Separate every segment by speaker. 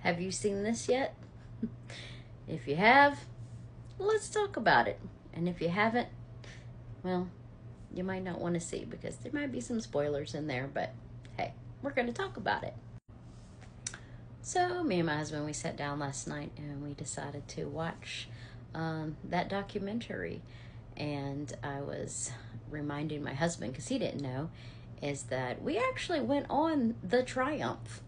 Speaker 1: Have you seen this yet? If you have, let's talk about it. And if you haven't, well, you might not want to see because there might be some spoilers in there, but hey, we're going to talk about it. So, me and my husband, we sat down last night and we decided to watch that documentary. And I was reminding my husband, because he didn't know, is that we actually went on the Triumph.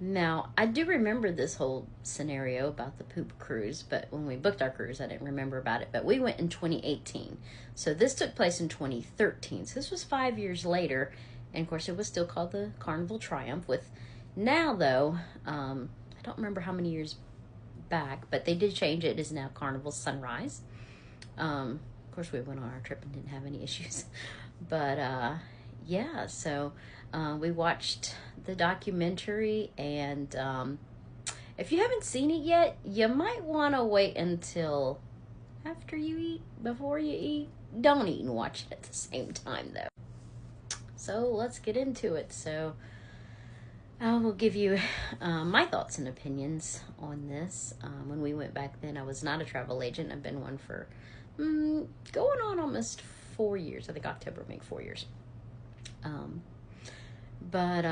Speaker 1: Now, I do remember this whole scenario about the poop cruise, but when we booked our cruise, I didn't remember about it. But we went in 2018. So this took place in 2013. So this was 5 years later. And of course, it was still called the Carnival Triumph. With now, though, I don't remember how many years back, but they did change it. It is now Carnival Sunrise. Of course, we went on our trip and didn't have any issues. But yeah, so we watched the documentary, and if you haven't seen it yet, you might want to wait until after you eat, before you eat. Don't eat and watch it at the same time, though. So let's get into it. So I will give you my thoughts and opinions on this. When we went back then, I was not a travel agent. I've been one for going on almost 4 years. I think October will make 4 years. But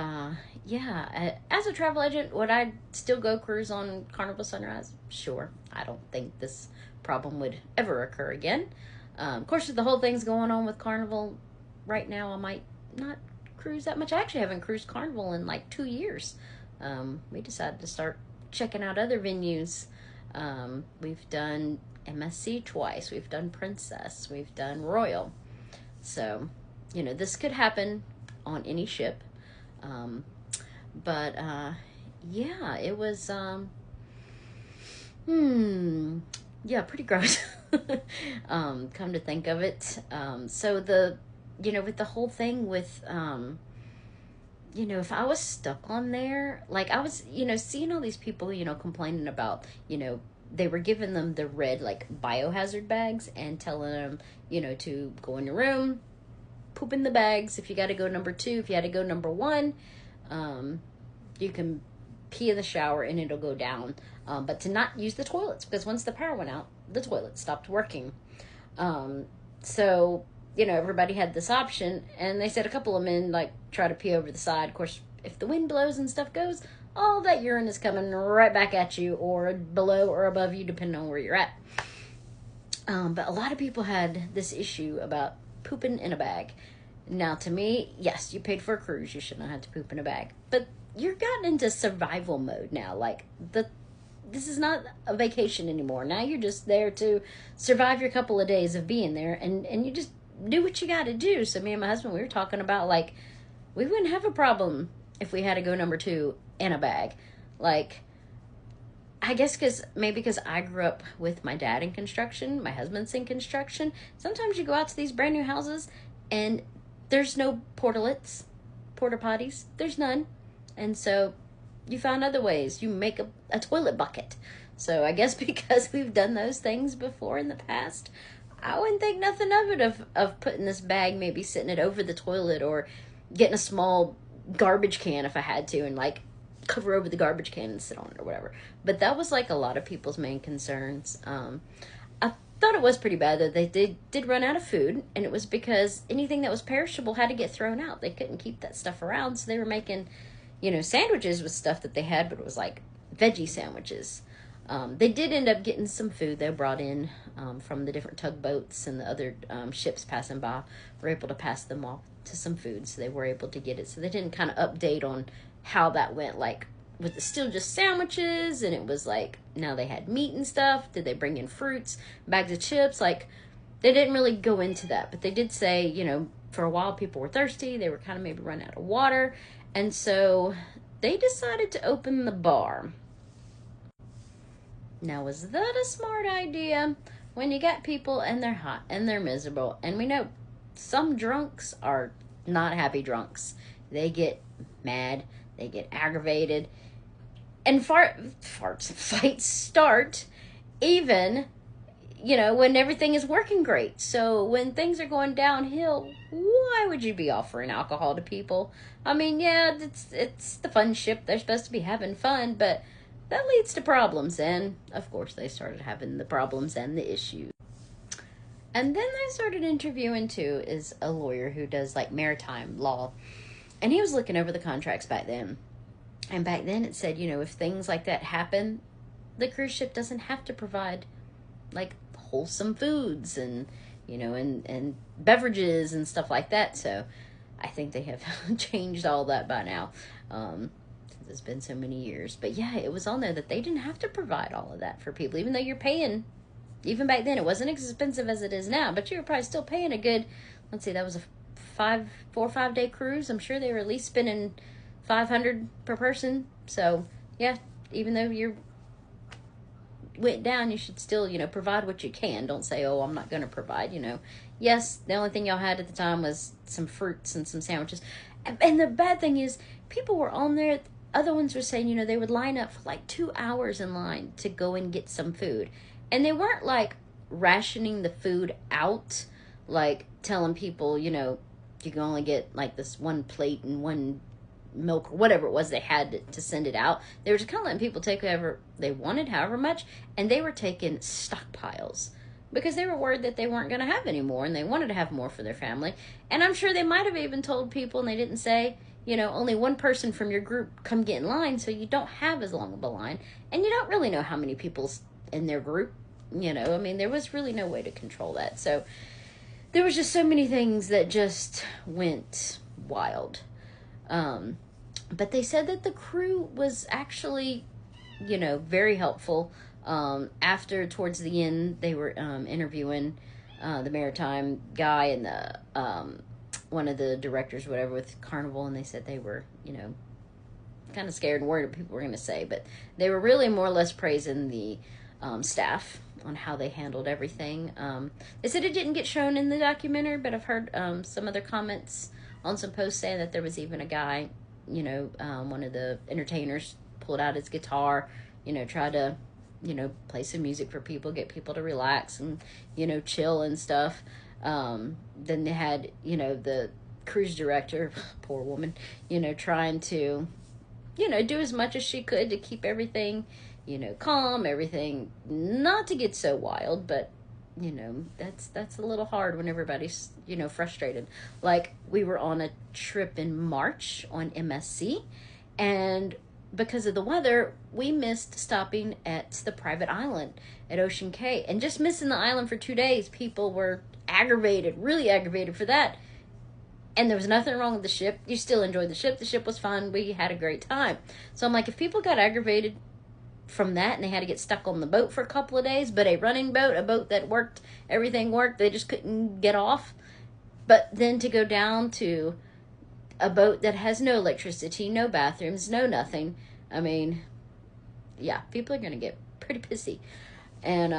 Speaker 1: yeah, as a travel agent, would I still go cruise on Carnival Sunrise? Sure. I don't think this problem would ever occur again. Of course, with the whole thing's going on with Carnival right now, I might not cruise that much. I actually haven't cruised Carnival in like 2 years. We decided to start checking out other venues. We've done MSC twice. We've done Princess. We've done Royal. So, this could happen on any ship. But yeah, it was, yeah, pretty gross. Come to think of it. So with the whole thing with, if I was stuck on there, like I was, seeing all these people, complaining about, they were giving them the red, like, biohazard bags and telling them, to go in your room, poop in the bags. If you got to go number 2, if you had to go number 1, you can pee in the shower and it'll go down. But to not use the toilets, because once the power went out, the toilet stopped working. So, everybody had this option, and they said a couple of men, like, try to pee over the side. Of course, if the wind blows and stuff goes, all that urine is coming right back at you, or below or above you, depending on where you're at. But a lot of people had this issue about pooping in a bag. Now, to me, yes, you paid for a cruise. You should not have to poop in a bag. But you're gotten into survival mode now. Like, this is not a vacation anymore. Now you're just there to survive your couple of days of being there. And you just do what you got to do. So me and my husband, we were talking about, like, we wouldn't have a problem if we had to go number 2 in a bag. Like, I guess because I grew up with my dad in construction, my husband's in construction. Sometimes you go out to these brand new houses and there's no porta potties. There's none. And so you found other ways. You make a toilet bucket. So I guess because we've done those things before in the past, I wouldn't think nothing of it of putting this bag, maybe sitting it over the toilet, or getting a small garbage can if I had to, and like cover over the garbage can and sit on it or whatever. But that was like a lot of people's main concerns. I thought it was pretty bad that they did run out of food, and it was because anything that was perishable had to get thrown out. They couldn't keep that stuff around, so they were making, sandwiches with stuff that they had, but it was like veggie sandwiches. They did end up getting some food they brought in from the different tugboats, and the other ships passing by were able to pass them off to some food, so they were able to get it. So they didn't kind of update on how that went, like, was it still just sandwiches, and it was like, now they had meat and stuff? Did they bring in fruits, bags of chips? Like, they didn't really go into that, but they did say, for a while people were thirsty, they were kind of maybe run out of water, and so they decided to open the bar. Now, was that a smart idea? When you got people and they're hot and they're miserable, and we know some drunks are not happy drunks. They get mad, they get aggravated, and fights start even, when everything is working great. So when things are going downhill, why would you be offering alcohol to people? I mean, yeah, it's the fun ship. They're supposed to be having fun, but that leads to problems. And of course, they started having the problems and the issues. And then I started interviewing too, is a lawyer who does like maritime law. And he was looking over the contracts back then. And back then it said, if things like that happen, the cruise ship doesn't have to provide like wholesome foods and, and beverages and stuff like that. So I think they have changed all that by now. Since it's been so many years. But yeah, it was on there that they didn't have to provide all of that for people, even though you're paying. Even back then, it wasn't as expensive as it is now, but you were probably still paying a good, let's see, that was a 4 or 5 day cruise. I'm sure they were at least spending $500 per person. So yeah, even though you went down, you should still, provide what you can. Don't say, oh, I'm not going to provide, Yes, the only thing y'all had at the time was some fruits and some sandwiches. And the bad thing is, people were on there. Other ones were saying, they would line up for like 2 hours in line to go and get some food. And they weren't like rationing the food out, like telling people, you can only get like this one plate and one milk or whatever it was they had to send it out. They were just kind of letting people take whatever they wanted, however much, and they were taking stockpiles because they were worried that they weren't going to have any more and they wanted to have more for their family. And I'm sure they might have even told people, and they didn't say, only one person from your group come get in line, so you don't have as long of a line, and you don't really know how many people's in their group. There was really no way to control that. So there was just so many things that just went wild. But they said that the crew was actually, very helpful. Towards the end, they were interviewing the maritime guy and the one of the directors, whatever, with Carnival, and they said they were, kind of scared and worried what people were going to say, but they were really more or less praising the staff on how they handled everything. They said it didn't get shown in the documentary, but I've heard some other comments on some posts saying that there was even a guy, one of the entertainers pulled out his guitar, tried to, play some music for people, get people to relax and, chill and stuff. Then they had, the cruise director, poor woman, trying to, do as much as she could to keep everything, calm, everything, not to get so wild, but, that's a little hard when everybody's, frustrated. Like, we were on a trip in March on MSC, and because of the weather, we missed stopping at the private island at Ocean Cay, and just missing the island for 2 days, people were aggravated, really aggravated for that. And there was nothing wrong with the ship. You still enjoyed the ship. The ship was fun. We had a great time. So I'm like, if people got aggravated from that and they had to get stuck on the boat for a couple of days, but a running boat, a boat that worked, everything worked, they just couldn't get off. But then to go down to a boat that has no electricity, no bathrooms, no nothing. Yeah, people are going to get pretty pissy. And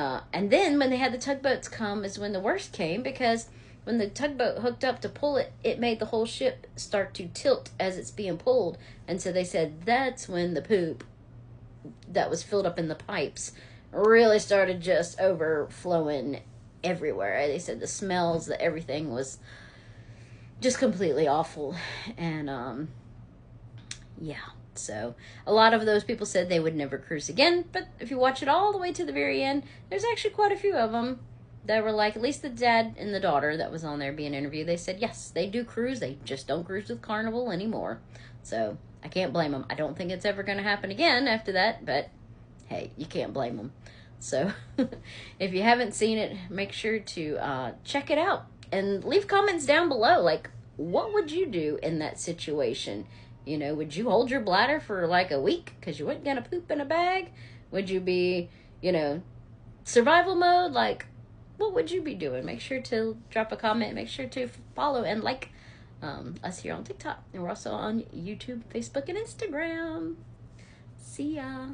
Speaker 1: then when they had the tugboats come is when the worst came, because when the tugboat hooked up to pull it, it made the whole ship start to tilt as it's being pulled. And so they said that's when the poop that was filled up in the pipes really started just overflowing everywhere. They said the smells, that everything was just completely awful. And yeah, so a lot of those people said they would never cruise again. But if you watch it all the way to the very end, there's actually quite a few of them that were like, at least the dad and the daughter that was on there being interviewed, they said yes, they do cruise, they just don't cruise with Carnival anymore. So I can't blame them. I don't think it's ever going to happen again after that, but hey, you can't blame them. So if you haven't seen it, make sure to check it out and leave comments down below. Like, what would you do in that situation? Would you hold your bladder for like a week because you weren't going to poop in a bag? Would you be, survival mode? Like, what would you be doing? Make sure to drop a comment. Make sure to follow and like us here on TikTok. And we're also on YouTube, Facebook, and Instagram. See ya.